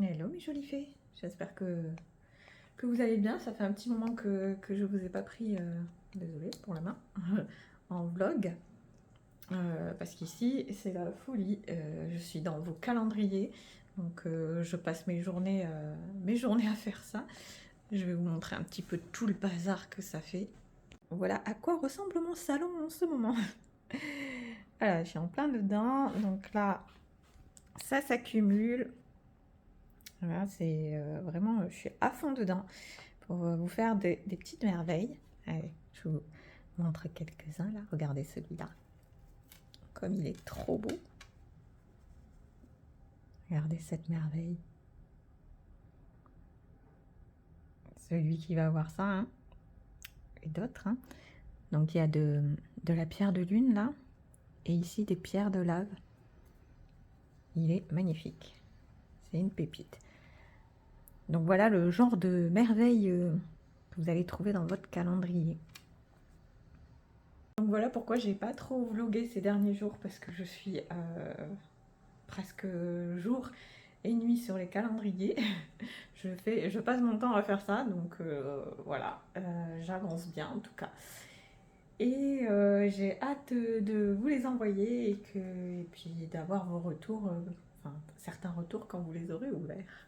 Hello mes jolies fées, j'espère que vous allez bien. Ça fait un petit moment que je vous ai pas pris, désolée pour la main, en vlog. Parce qu'ici c'est la folie, je suis dans vos calendriers, donc je passe mes journées à faire ça. Je vais vous montrer un petit peu tout le bazar que ça fait. Voilà à quoi ressemble mon salon en ce moment. Voilà, je suis en plein dedans, donc là ça s'accumule. Voilà, c'est vraiment, je suis à fond dedans pour vous faire des petites merveilles. Allez, je vous montre quelques-uns là. Regardez celui-là, comme il est trop beau. Regardez cette merveille. Celui qui va avoir ça, hein, et d'autres. Hein. Donc il y a de la pierre de lune là, et ici des pierres de lave. Il est magnifique. C'est une pépite. Donc voilà le genre de merveille que vous allez trouver dans votre calendrier. Donc voilà pourquoi j'ai pas trop vlogué ces derniers jours, parce que je suis presque jour et nuit sur les calendriers. Je passe mon temps à faire ça, donc voilà, j'avance bien en tout cas. Et j'ai hâte de vous les envoyer et puis d'avoir vos retours, enfin certains retours quand vous les aurez ouverts.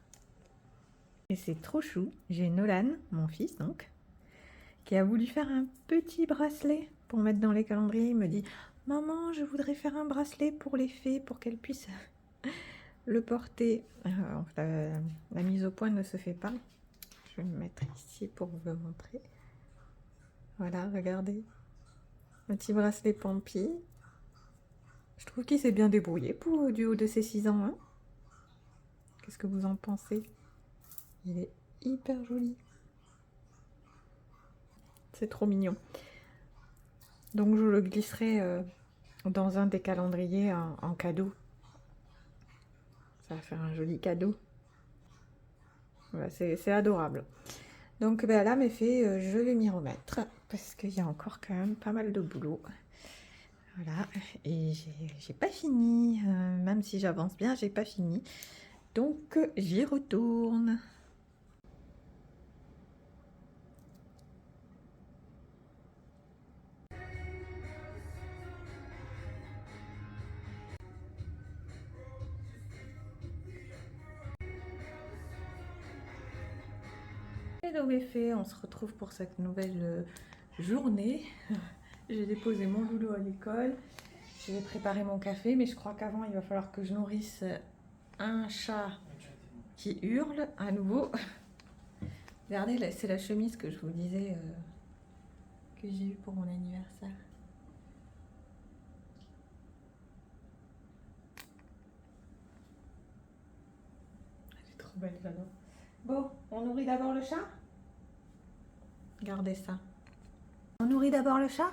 Et c'est trop chou, j'ai Nolan, mon fils donc, qui a voulu faire un petit bracelet pour mettre dans les calendriers. Il me dit « Maman, je voudrais faire un bracelet pour les fées, pour qu'elles puissent le porter. » La mise au point ne se fait pas. Je vais me mettre ici pour vous le montrer. Voilà, regardez. Un petit bracelet Pampi. Je trouve qu'il s'est bien débrouillé pour du haut de ses 6 ans. Hein. Qu'est-ce que vous en pensez? Il est hyper joli. C'est trop mignon. Donc je le glisserai dans un des calendriers en cadeau. Ça va faire un joli cadeau. Voilà, c'est adorable. Donc ben là mes fées, je vais m'y remettre parce qu'il y a encore quand même pas mal de boulot. Voilà, et j'ai pas fini, même si j'avance bien, j'ai pas fini. Donc j'y retourne. Hello mes fées, on se retrouve pour cette nouvelle journée. J'ai déposé mon loulou à l'école. Je vais préparer mon café, mais je crois qu'avant il va falloir que je nourrisse un chat qui hurle à nouveau. Regardez, c'est la chemise que je vous disais que j'ai eue pour mon anniversaire. Elle est trop belle, j'adore. Bon, on nourrit d'abord le chat? Regardez ça. On nourrit d'abord le chat?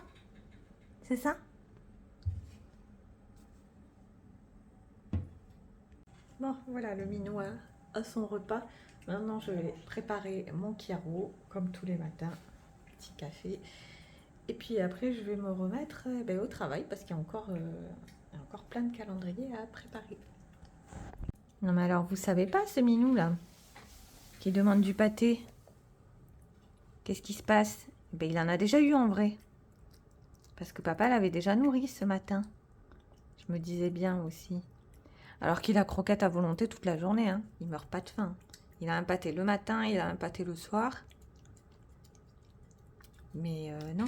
C'est ça? Bon, voilà, le minou a son repas. Maintenant, je vais préparer mon Chiaro, comme tous les matins. Petit café. Et puis après, je vais me remettre au travail, parce qu'il y a encore plein de calendriers à préparer. Non mais alors, vous savez pas, ce minou là, qui demande du pâté? Qu'est-ce qui se passe? Ben, il en a déjà eu en vrai. Parce que papa l'avait déjà nourri ce matin. Je me disais bien aussi. Alors qu'il a croquette à volonté toute la journée. Hein. Il meurt pas de faim. Il a un pâté le matin, il a un pâté le soir. Mais non.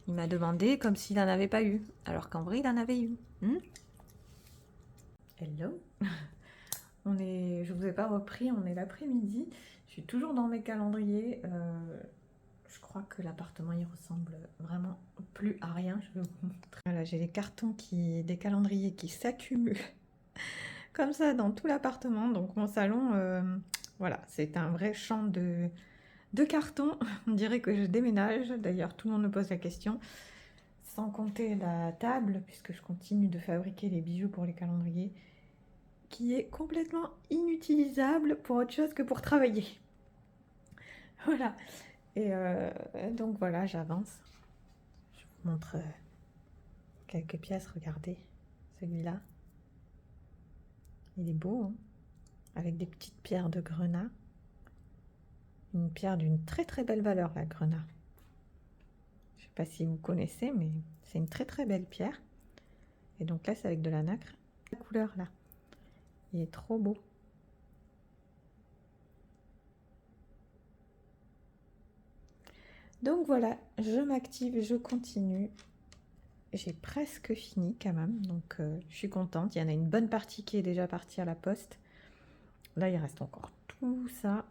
Il m'a demandé comme s'il n'en avait pas eu. Alors qu'en vrai, il en avait eu. Hello. Je vous ai pas repris, on est l'après-midi. Je suis toujours dans mes calendriers. Je crois que l'appartement il ressemble vraiment plus à rien. Je vais vous montrer. Voilà, j'ai les cartons des calendriers qui s'accumulent comme ça dans tout l'appartement. Donc mon salon, voilà, c'est un vrai champ de cartons. On dirait que je déménage. D'ailleurs, tout le monde me pose la question. Sans compter la table, puisque je continue de fabriquer les bijoux pour les calendriers, qui est complètement inutilisable pour autre chose que pour travailler. Voilà. Et donc voilà, j'avance. Je vous montre quelques pièces. Regardez, celui-là. Il est beau, hein? avec des petites pierres de grenat. Une pierre d'une très très belle valeur, la grenat. Je ne sais pas si vous connaissez, mais c'est une très très belle pierre. Et donc là, c'est avec de la nacre. La couleur là, il est trop beau. Donc voilà, je m'active, je continue. J'ai presque fini quand même, donc je suis contente. Il y en a une bonne partie qui est déjà partie à la poste. Là, il reste encore tout ça.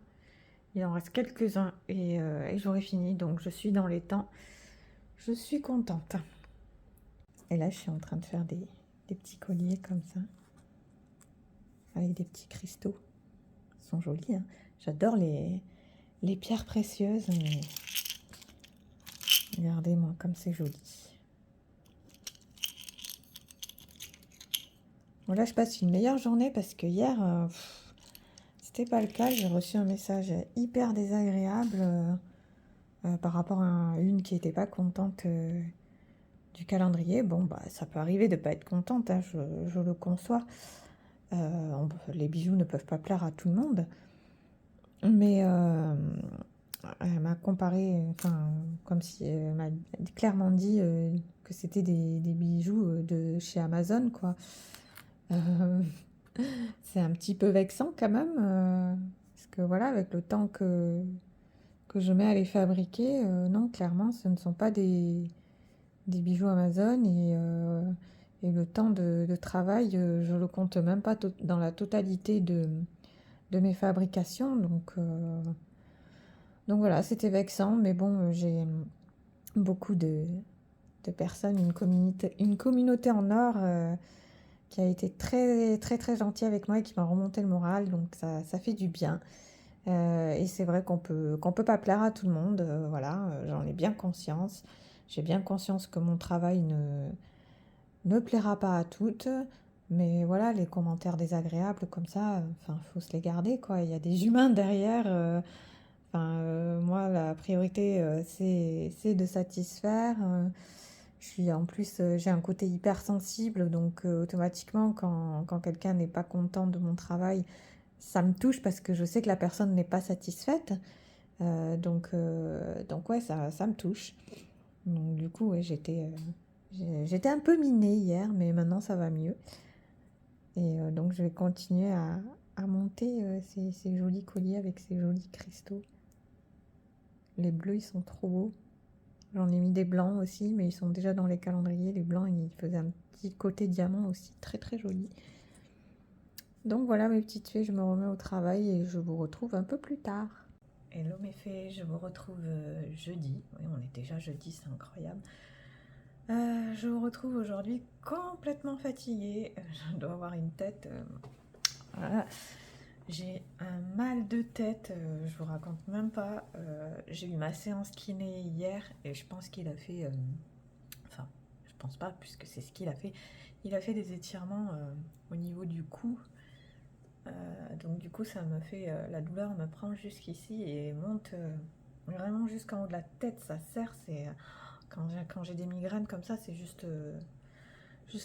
Il en reste quelques-uns et j'aurai fini, donc je suis dans les temps. Je suis contente. Et là, je suis en train de faire des petits colliers comme ça, avec des petits cristaux. Ils sont jolis, hein. J'adore les pierres précieuses, mais regardez-moi comme c'est joli. Bon, là, je passe une meilleure journée parce que hier, c'était pas le cas. J'ai reçu un message hyper désagréable par rapport à une qui n'était pas contente du calendrier. Bon, bah, ça peut arriver de ne pas être contente, hein, je le conçois. Les bijoux ne peuvent pas plaire à tout le monde. Mais elle m'a comparé, enfin, comme si elle m'a clairement dit que c'était des bijoux de chez Amazon, quoi. C'est un petit peu vexant quand même, parce que voilà, avec le temps que je mets à les fabriquer, non, clairement, ce ne sont pas des bijoux Amazon et le temps de travail, je le compte même pas dans la totalité de mes fabrications, donc voilà, c'était vexant, mais bon, j'ai beaucoup de personnes, une communauté en or qui a été très très très gentille avec moi et qui m'a remonté le moral, donc ça fait du bien. Et c'est vrai qu'on peut pas plaire à tout le monde, voilà, j'en ai bien conscience. J'ai bien conscience que mon travail ne plaira pas à toutes, mais voilà, les commentaires désagréables comme ça, enfin, faut se les garder, quoi. Il y a des humains derrière. Moi, la priorité, c'est de satisfaire. Je suis en plus, j'ai un côté hypersensible, donc automatiquement, quand quelqu'un n'est pas content de mon travail, ça me touche parce que je sais que la personne n'est pas satisfaite. Donc ouais, ça me touche. Donc du coup, ouais, j'étais un peu minée hier, mais maintenant ça va mieux. Et donc je vais continuer à monter ces jolis colliers avec ces jolis cristaux. Les bleus, ils sont trop beaux. J'en ai mis des blancs aussi, mais ils sont déjà dans les calendriers. Les blancs, ils faisaient un petit côté diamant aussi, très très joli. Donc voilà mes petites fées, je me remets au travail et je vous retrouve un peu plus tard. Hello mes fées, je vous retrouve jeudi. Oui, on est déjà jeudi, c'est incroyable. Je vous retrouve aujourd'hui complètement fatiguée. Je dois avoir une tête... voilà. J'ai un mal de tête, je vous raconte même pas. J'ai eu ma séance kiné hier et je pense qu'il a fait... enfin, je pense pas puisque c'est ce qu'il a fait. Il a fait des étirements au niveau du cou. Donc du coup, ça me fait... la douleur me prend jusqu'ici et monte vraiment jusqu'en haut de la tête. Ça serre, c'est... quand j'ai des migraines comme ça, c'est juste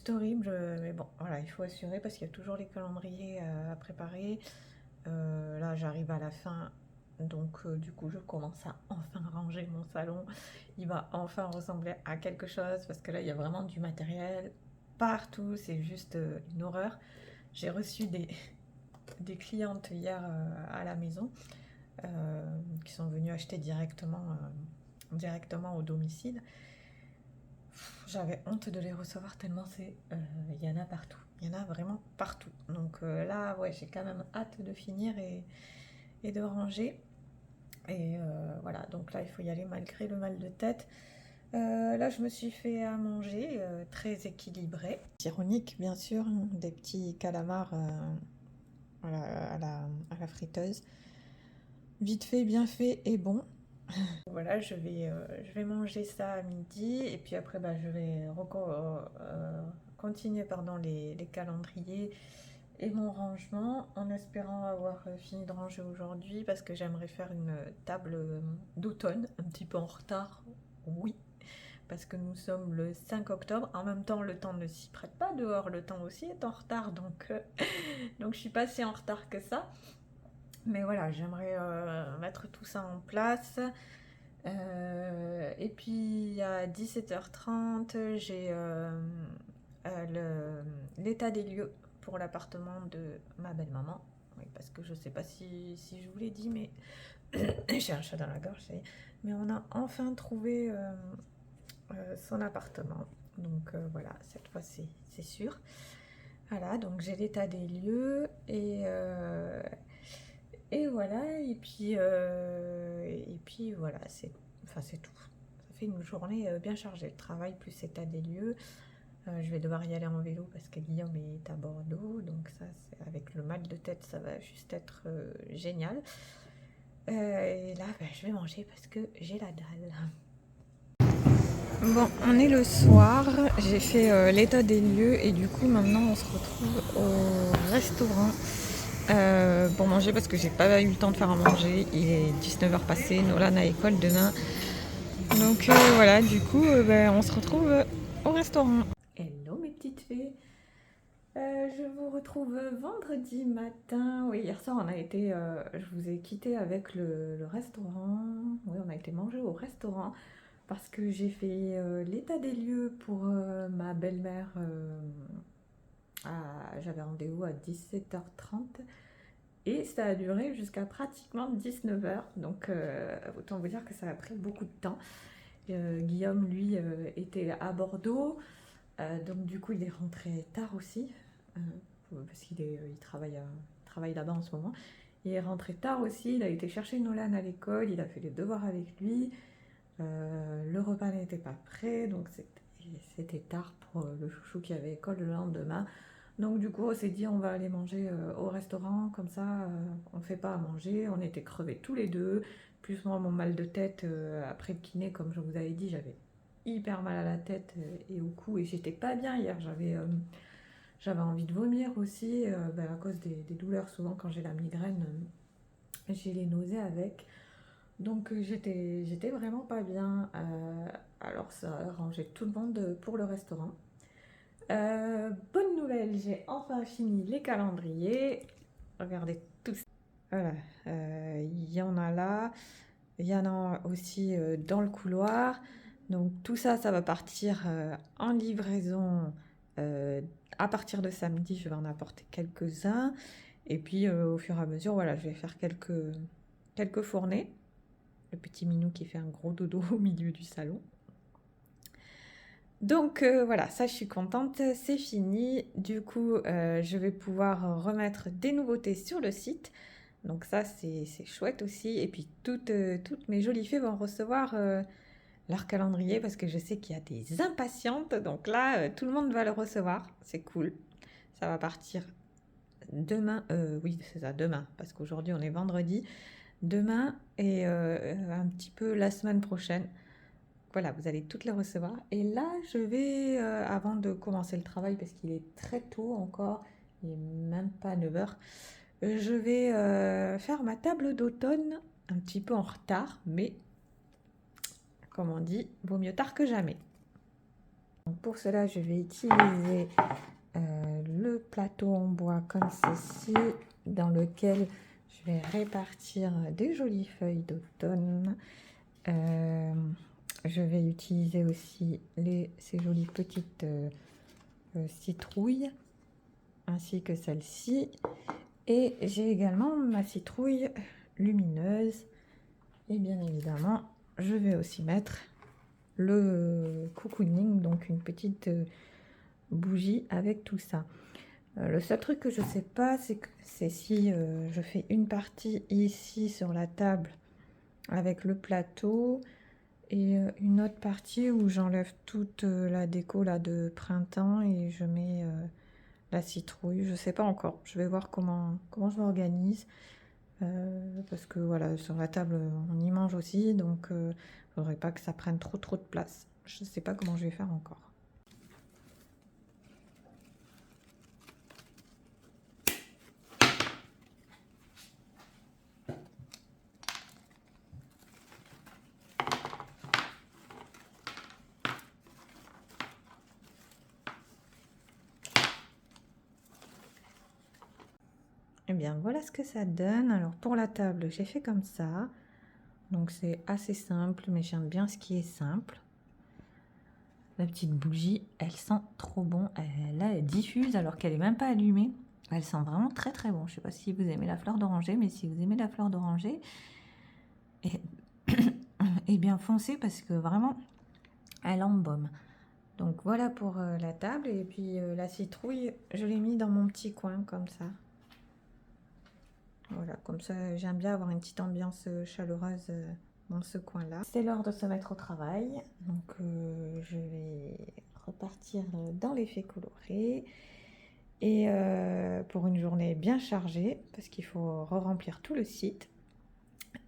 horrible. Mais bon, voilà, il faut assurer parce qu'il y a toujours les calendriers à préparer. Là, j'arrive à la fin, donc du coup, je commence à enfin ranger mon salon. Il va enfin ressembler à quelque chose parce que là, il y a vraiment du matériel partout. C'est juste une horreur. J'ai reçu des clientes hier à la maison qui sont venues acheter directement au domicile. J'avais honte de les recevoir tellement il y en a partout. Il y en a vraiment partout. Donc là, ouais, j'ai quand même hâte de finir et de ranger. Et voilà, donc là, il faut y aller malgré le mal de tête. Là, je me suis fait à manger, très équilibré. Ironique, bien sûr, hein, des petits calamars à la friteuse. Vite fait, bien fait et bon. Voilà, je vais manger ça à midi et puis après bah, je vais continuer les calendriers et mon rangement en espérant avoir fini de ranger aujourd'hui parce que j'aimerais faire une table d'automne, un petit peu en retard, oui, parce que nous sommes le 5 octobre. En même temps, le temps ne s'y prête pas dehors, le temps aussi est en retard, donc, donc je suis pas si en retard que ça. Mais voilà, j'aimerais mettre tout ça en place. Et puis à 17h30, j'ai l'état des lieux pour l'appartement de ma belle-maman. Oui, parce que je sais pas si je vous l'ai dit, mais j'ai un chat dans la gorge, mais on a enfin trouvé son appartement. Donc voilà, cette fois c'est sûr. Voilà, donc j'ai l'état des lieux et voilà, et puis voilà, c'est tout. Ça fait une journée bien chargée, le travail plus état des lieux. Je vais devoir y aller en vélo parce que Guillaume est à Bordeaux, donc ça, avec le mal de tête, ça va juste être génial. Et là, je vais manger parce que j'ai la dalle. Bon, on est le soir, j'ai fait l'état des lieux et du coup maintenant on se retrouve au restaurant pour manger parce que j'ai pas eu le temps de faire à manger. Il est 19h passé, Nolan a école demain. Donc voilà, du coup on se retrouve au restaurant. Hello mes petites fées. Je vous retrouve vendredi matin. Oui, hier soir on a été, je vous ai quitté avec le restaurant. Oui, on a été manger au restaurant parce que j'ai fait l'état des lieux pour ma belle-mère. J'avais rendez-vous à 17h30 et ça a duré jusqu'à pratiquement 19h. Donc autant vous dire que ça a pris beaucoup de temps. Guillaume, lui, était à Bordeaux. Donc du coup, il est rentré tard aussi. Parce qu'il travaille là-bas en ce moment. Il est rentré tard aussi, il a été chercher Nolan à l'école, il a fait les devoirs avec lui. Le repas n'était pas prêt, donc c'était tard pour le chouchou qui avait école le lendemain. Donc du coup, on s'est dit on va aller manger au restaurant, comme ça on ne fait pas à manger. On était crevés tous les deux, plus moi mon mal de tête après le kiné, comme je vous avais dit, j'avais hyper mal à la tête et au cou et j'étais pas bien hier. J'avais envie de vomir aussi à cause des douleurs. Souvent quand j'ai la migraine, j'ai les nausées avec. Donc j'étais vraiment pas bien. Alors ça a arrangé tout le monde pour le restaurant. Bonne nouvelle, j'ai enfin fini les calendriers. Regardez tout ça. Voilà, il y en a là. Il y en a aussi dans le couloir. Donc tout ça, ça va partir en livraison à partir de samedi. Je vais en apporter quelques-uns. Et puis au fur et à mesure, voilà, je vais faire quelques fournées. Le petit minou qui fait un gros dodo au milieu du salon. Donc voilà, ça je suis contente, c'est fini. Du coup, je vais pouvoir remettre des nouveautés sur le site. Donc ça, c'est chouette aussi. Et puis toutes mes jolies fées vont recevoir leur calendrier parce que je sais qu'il y a des impatientes. Donc là, tout le monde va le recevoir. C'est cool. Ça va partir demain. Oui, c'est ça, demain. Parce qu'aujourd'hui, on est vendredi. Demain et un petit peu la semaine prochaine. Voilà, vous allez toutes les recevoir. Et là, je vais, avant de commencer le travail, parce qu'il est très tôt encore, il n'est même pas 9h, je vais faire ma table d'automne, un petit peu en retard, mais comme on dit, vaut mieux tard que jamais. Donc pour cela, je vais utiliser le plateau en bois comme ceci, dans lequel je vais répartir des jolies feuilles d'automne. Je vais utiliser aussi ces jolies petites citrouilles, ainsi que celle-ci. Et j'ai également ma citrouille lumineuse. Et bien évidemment, je vais aussi mettre le cocooning, donc une petite bougie avec tout ça. Le seul truc que je ne sais pas, c'est si je fais une partie ici sur la table avec le plateau et une autre partie où j'enlève toute la déco là de printemps et je mets la citrouille. Je sais pas encore. Je vais voir comment je m'organise. Parce que voilà, sur la table, on y mange aussi. Donc, il ne faudrait pas que ça prenne trop de place. Je sais pas comment je vais faire encore. Et bien voilà ce que ça donne. Alors pour la table, j'ai fait comme ça. Donc c'est assez simple, mais j'aime bien ce qui est simple. La petite bougie, elle sent trop bon. Là, elle diffuse alors qu'elle est même pas allumée. Elle sent vraiment très très bon. Je sais pas si vous aimez la fleur d'oranger, mais si vous aimez la fleur d'oranger, et, et bien foncez parce que vraiment, elle embaume. Donc voilà pour la table. Et puis la citrouille, je l'ai mis dans mon petit coin comme ça. Voilà, comme ça, j'aime bien avoir une petite ambiance chaleureuse dans ce coin-là. C'est l'heure de se mettre au travail. Donc, je vais repartir dans les faits colorés. Et pour une journée bien chargée, parce qu'il faut re-remplir tout le site.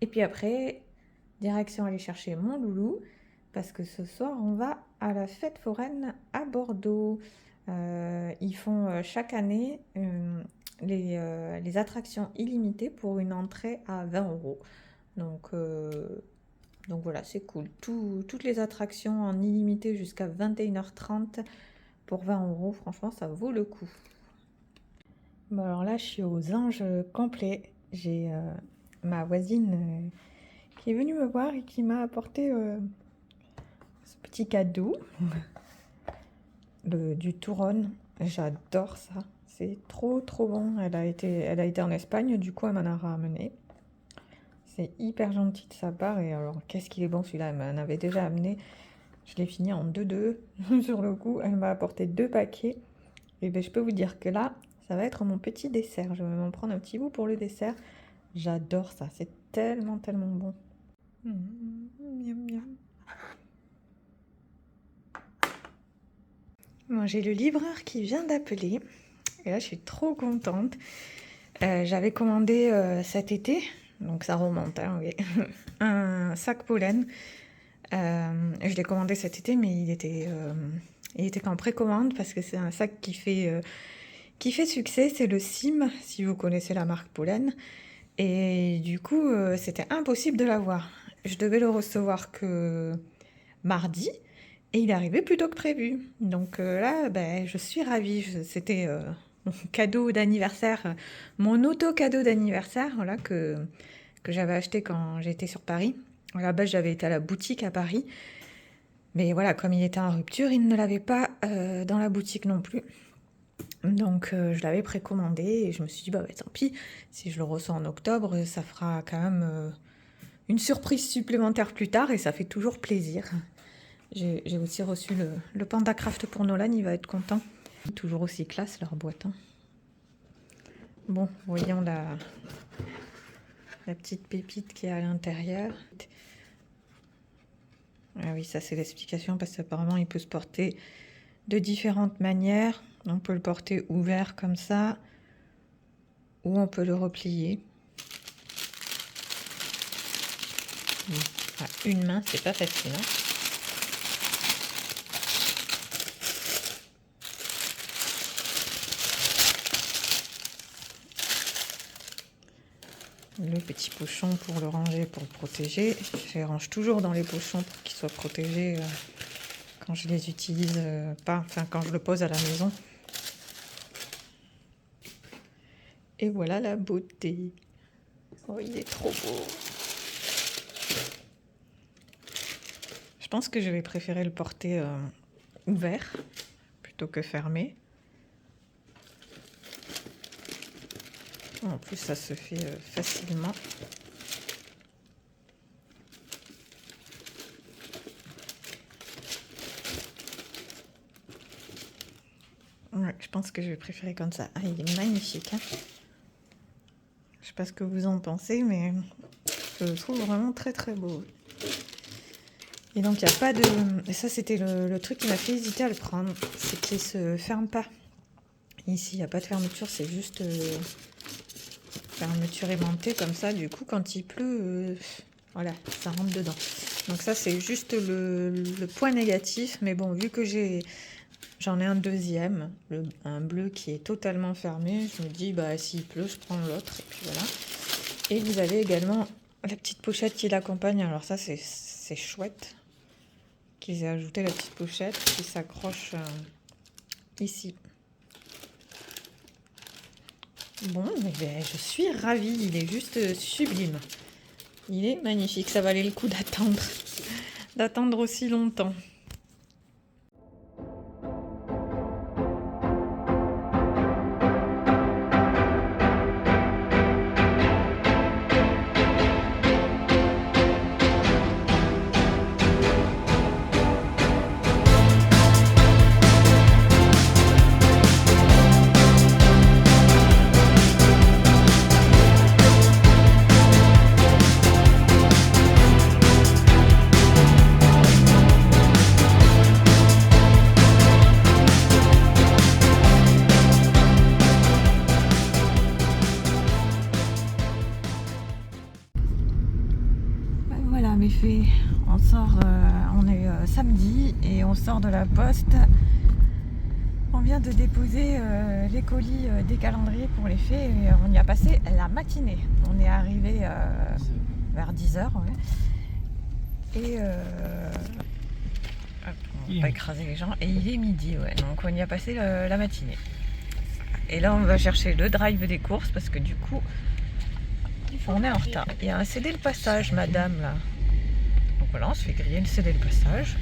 Et puis après, direction aller chercher mon loulou, parce que ce soir, on va à la fête foraine à Bordeaux. Ils font chaque année les attractions illimitées pour une entrée à 20 euros. Donc voilà, c'est cool. Toutes les attractions en illimité jusqu'à 21h30 pour 20 euros, franchement, ça vaut le coup. Bon, alors là, je suis aux anges complets. J'ai ma voisine qui est venue me voir et qui m'a apporté ce petit cadeau. Du Touron. J'adore ça. C'est trop trop bon. Elle a été en Espagne, du coup elle m'en a ramené. C'est hyper gentil de sa part. Et alors qu'est-ce qu'il est bon celui-là. Elle m'en avait déjà amené. Je l'ai fini en 2-2 sur le coup. Elle m'a apporté 2 paquets. Et ben je peux vous dire que là, ça va être mon petit dessert. Je vais m'en prendre un petit bout pour le dessert. J'adore ça. C'est tellement tellement bon. Miam, miam. Bon, j'ai le livreur qui vient d'appeler. Et là, je suis trop contente. J'avais commandé cet été, donc ça remonte, hein, oui. Un sac pollen. Je l'ai commandé cet été, mais il était qu'en précommande parce que c'est un sac qui fait succès. C'est le Sim, si vous connaissez la marque Pollen. Et du coup, c'était impossible de l'avoir. Je devais le recevoir que mardi. Et il est arrivé plus tôt que prévu. Donc là, ben, je suis ravie. C'était mon cadeau d'anniversaire, mon auto-cadeau d'anniversaire, voilà, que j'avais acheté quand j'étais sur Paris. À la base, j'avais été à la boutique à Paris. Mais voilà, comme il était en rupture, il ne l'avait pas dans la boutique non plus. Donc je l'avais précommandé et je me suis dit, bah tant pis, si je le reçois en octobre, ça fera quand même une surprise supplémentaire plus tard et ça fait toujours plaisir. J'ai aussi reçu le Panda Craft pour Nolan, il va être content. Toujours aussi classe leur boîte. Hein. Bon, voyons la petite pépite qui est à l'intérieur. Ah oui, ça c'est l'explication parce qu'apparemment il peut se porter de différentes manières. On peut le porter ouvert comme ça ou on peut le replier. Ah, une main, c'est pas facile. Hein. Le petit pochon pour le ranger, pour le protéger. Je les range toujours dans les pochons pour qu'ils soient protégés quand je les utilise pas, enfin quand je le pose à la maison. Et voilà la beauté. Oh, il est trop beau. Je pense que je vais préférer le porter ouvert plutôt que fermé. En plus, ça se fait facilement. Ouais, je pense que je vais préférer comme ça. Ah, il est magnifique. Hein, je sais pas ce que vous en pensez, mais je le trouve vraiment très très beau. Et donc, il n'y a pas de... Et ça, c'était le truc qui m'a fait hésiter à le prendre. C'est qu'il ne se ferme pas. Ici, il n'y a pas de fermeture, c'est juste... fermeture aimantée comme ça, du coup quand il pleut, voilà, ça rentre dedans. Donc ça c'est juste le point négatif, mais bon, vu que j'en ai un deuxième, un bleu qui est totalement fermé, je me dis bah s'il pleut je prends l'autre et puis voilà. Et vous avez également la petite pochette qui l'accompagne, alors ça c'est chouette qu'ils aient ajouté la petite pochette qui s'accroche ici. Bon, ben, je suis ravie, il est juste sublime. Il est magnifique, ça valait le coup d'attendre aussi longtemps. Voilà mes fées, on sort, on est samedi et on sort de la poste. On vient de déposer les colis des calendriers pour les fées et on y a passé la matinée. On est arrivé vers 10h. Ouais. Et on va pas écraser les gens. Et il est midi, ouais. Donc on y a passé la matinée. Et là on va chercher le drive des courses parce que du coup on est en retard. Il y a un cédé le passage, madame, là. Donc voilà, on se fait griller le cédé le passage.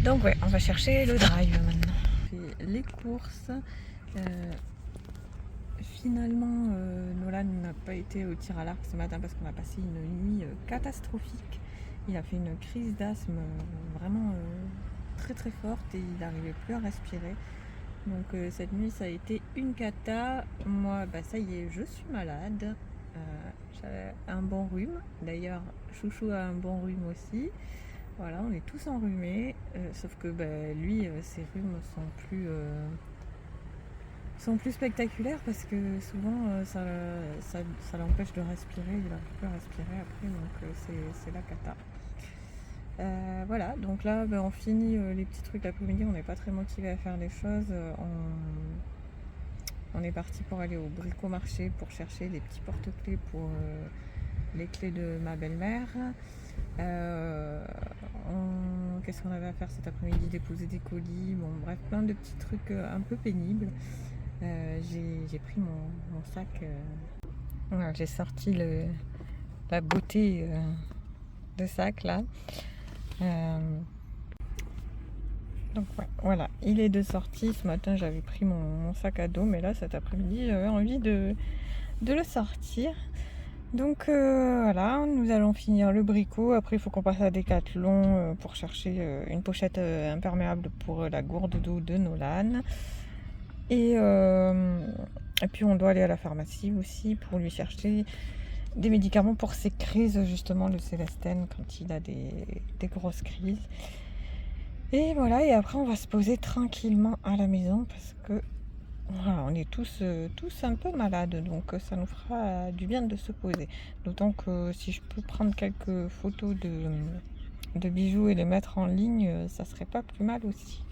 Donc ouais, on va chercher le drive maintenant. On fait les courses. Finalement, Nolan n'a pas été au tir à l'arc ce matin parce qu'on a passé une nuit catastrophique. Il a fait une crise d'asthme vraiment très très forte et il n'arrivait plus à respirer. Donc cette nuit ça a été une cata. Moi bah ça y est, je suis malade. J'avais un bon rhume. D'ailleurs Chouchou a un bon rhume aussi. Voilà, on est tous enrhumés. Sauf que bah, lui, ses rhumes sont plus spectaculaires parce que souvent ça l'empêche de respirer. Il n'arrive plus à respirer après, donc c'est la cata. Voilà, donc là on finit les petits trucs l'après-midi, on n'est pas très motivé à faire les choses. On est parti pour aller au bricomarché pour chercher les petits porte-clés pour les clés de ma belle-mère. Qu'est-ce qu'on avait à faire cet après-midi? Déposer des colis, bon bref, plein de petits trucs un peu pénibles. J'ai pris mon sac, voilà, j'ai sorti la beauté de sac là. Donc ouais, voilà, il est de sortie. Ce matin j'avais pris mon sac à dos, mais là cet après-midi j'avais envie de le sortir. Donc voilà, nous allons finir le bricot. Après il faut qu'on passe à Decathlon pour chercher une pochette imperméable pour la gourde d'eau de Nolan. Et puis on doit aller à la pharmacie aussi pour lui chercher des médicaments pour ses crises, justement le Célestène quand il a des grosses crises. Et voilà, et après on va se poser tranquillement à la maison parce que voilà, on est tous un peu malades, donc ça nous fera du bien de se poser. D'autant que si je peux prendre quelques photos de bijoux et les mettre en ligne, ça serait pas plus mal aussi.